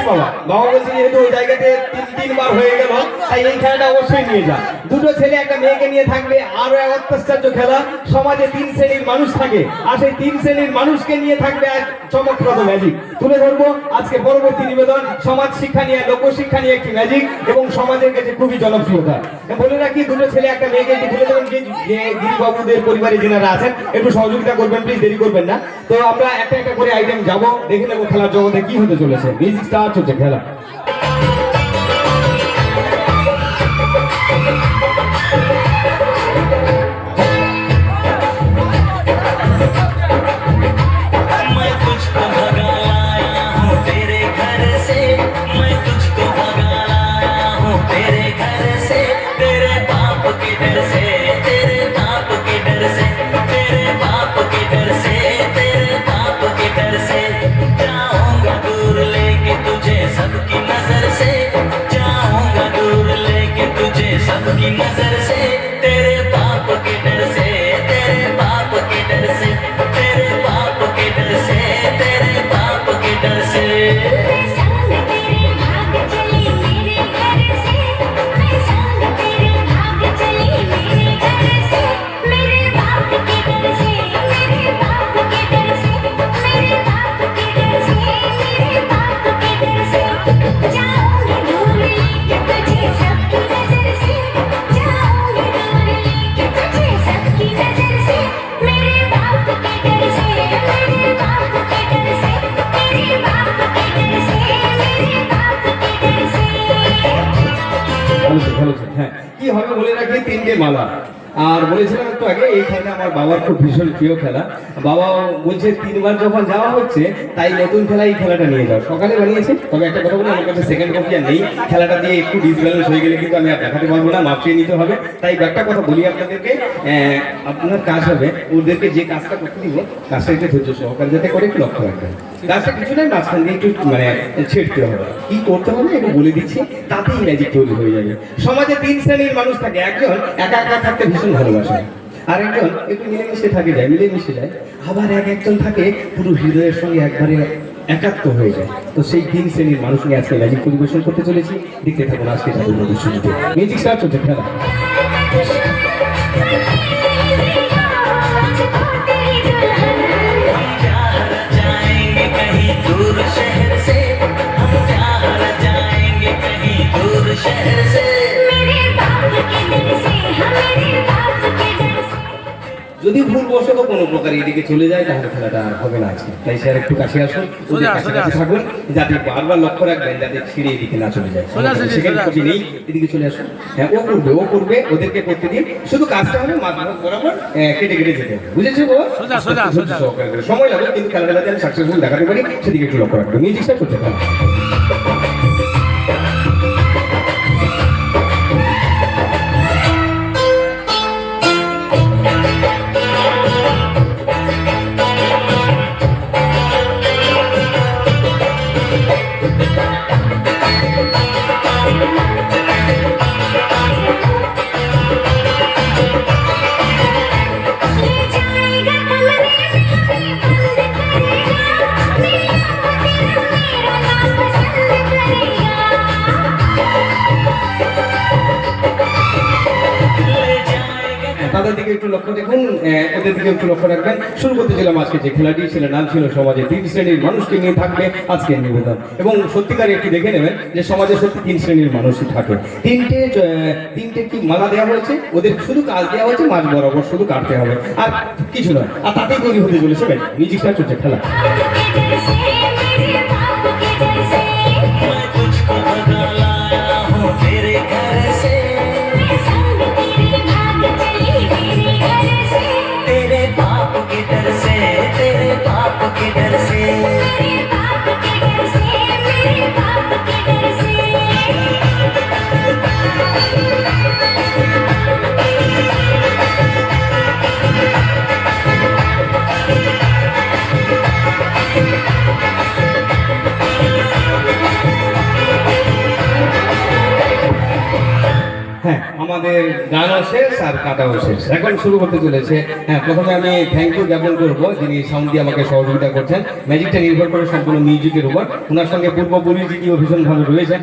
বাবা বাবা বলছে যেহেতু ওই জায়গাতে তিনবার হয়ে গেল তাই এই খেলাটা অবশ্যই নিয়ে যা। দুটো ছেলে একটা মেয়েকে নিয়ে থাকবে, আরো এক অত্যাশ্চর্য খেলা। সমাজে তিন শ্রেণীর মানুষ থাকে আর সেই তিন শ্রেণীর মানুষকে নিয়ে থাকবে এক চমকপ্রদ ম্যাজিক। তুলে ধরবো আজকে পরবর্তী নিবেদন সমাজ শিক্ষা নিয়ে, লোকশিক্ষা নিয়ে একটি ম্যাজিক এবং সমাজের কাছে খুবই জনপ্রিয়তা। বলে রাখি দুটো ছেলে একটা মেয়েকে একটু তুলে দেবেন যে গিরিবাবুদের পরিবারে যেনারা আছেন একটু সহযোগিতা করবেন প্লিজ, দেরি করবেন না। তো আমরা একটা একটা করে আইটেম যাবো, দেখে নেবো খেলার জগতে কি হতে চলেছে। মিউজিক স্টার্ট হচ্ছে খেলা। सबकी नजर से तेरे बाप के डर से, तेरे बाप के डर से, तेरे बाप के डर से, तेरे बाप के डर से। मैं संग तेरे भाग चली मेरे घर से, मैं संग तेरे भाग चली मेरे घर से, मेरे बाप के डर से, मेरे बाप के डर से, मेरे बाप के डर से, मेरे बाप के डर से। जाऊंगी दूर लेके तुझे सबकी नजर से, হ্যাঁ কি হবে বলে রাখি, তিনটে মালা। আর বলেছিলাম একটু আগে এই খেলাটা আমার বাবার খুব ভীষণ প্রিয় খেলা। বাবা বলছে তিনবার যখন যাওয়া হচ্ছে তাই নতুন খেলা এই খেলাটা নিয়ে যাও। সকালে বানিয়েছে, তবে একটা কথা বলি আমার কাছে সেকেন্ড কপি আর নেই। খেলাটা দিয়ে একটু ডিসব্যালেন্স হয়ে গেলে কিন্তু আমি আর দেখাতে পারবো না, মাপিয়ে নিতে হবে। তাই একটা কথা বলি আপনাদেরকে, আপনার কাজ হবে ওদেরকে যে কাজটা করতে দিব কাজটা একটু ধৈর্য সহকারে যাতে করে একটু লক্ষ্য রাখবেন। কাজটা কিছু নয়, মাঝখান দিয়ে একটু ছেড়তে হবে। কি করতে হবে একটু বলে দিচ্ছি, তাতেই ম্যাজিক তৈরি হয়ে যাবে। সমাজে তিন শ্রেণীর মানুষ থাকে, একজন একা একা থাকতে ভীষণ ভালোবাসে, আর একজন একটু মিলেমিশে থাকে যায়, মিলেমিশে যায়, আবার একজন থাকে পুরো হৃদয়ের সঙ্গে একবারে একাত্ম হয়ে যায়। তো সেই তিন শ্রেণীর মানুষ নিয়ে আজকে ম্যাজিক পরিবেশন করতে চলেছি, দেখতে থাকুন আজকে তাদের প্রদর্শনীতে। মিউজিক স্টার্ট হচ্ছে খেলা। दूर शहर से हम प्यार जाएंगे कहीं दूर शहर से, मेरे बाप के डर से, मेरे बाप के डर से। যদি ভুলবশত কোনো প্রকার এদিকে চলে যায় তাহলে খেলাটা আর হবে না আজকে। তাই স্যার একটু কাছে আসুন, ওদের কাছে থাকুন, যাতে বারবার লক্ষ্য রাখবেন যাতে ছিঁড়ে এদিকে না চলে যায়। সেকেন্ড কপি নেই, এদিকে চলে আসুন। হ্যাঁ ও করবে, ওদেরকে করতে দিন। শুধু কাজটা হবে মাথা বরাবর কেটে কেটে যেতে হবে, বুঝেছো বাবা? সময় লাগবে কিন্তু খেলাটা যাতে আমি সাকসেসফুল দেখাতে পারি সেদিকে একটু লক্ষ্য রাখবেন। মিউজিকটা করতে পারেন। তাদের দিকে একটু লক্ষ্য দেখুন, ওদের দিকে একটু লক্ষ্য রাখবেন। শুরু করতেছিলাম আজকে যে খেলাটি, ছেলে নাম ছিল সমাজে তিন শ্রেণীর মানুষকে নিয়ে থাকবে আজকের নিবেদন। এবং সত্যিকার একটি দেখে নেবেন যে সমাজে সত্যি তিন শ্রেণীর মানুষই থাকে। তিনটে কি মালা দেওয়া হয়েছে, ওদের শুধু কাজ দেওয়া হয়েছে মাঝ বরাবর শুধু কাটতে হবে, আর কিছু নয়। আর তাতেই তৈরি হতে চলেছে মিউজিকটা চলছে খেলা। तेरे बाप के डर से, तेरे बाप के डर से, मेरे बाप के डर से, मेरे बाप के डर से। হ্যাঁ, আমাদের গানও শেষ আর কাটাও শেষ, এখন শুরু করতে চলেছে। হ্যাঁ, প্রথমে আমি থ্যাংক ইউ জ্ঞাপন করবো যিনি সাউন্ড দিয়ে আমাকে সহযোগিতা করছেন। ম্যাজিকটা নির্ভর করে সম্পূর্ণ মিউজিকের উপর, ওনার সঙ্গে পূর্বপুরুষজিও ভীষণভাবে রয়েছেন।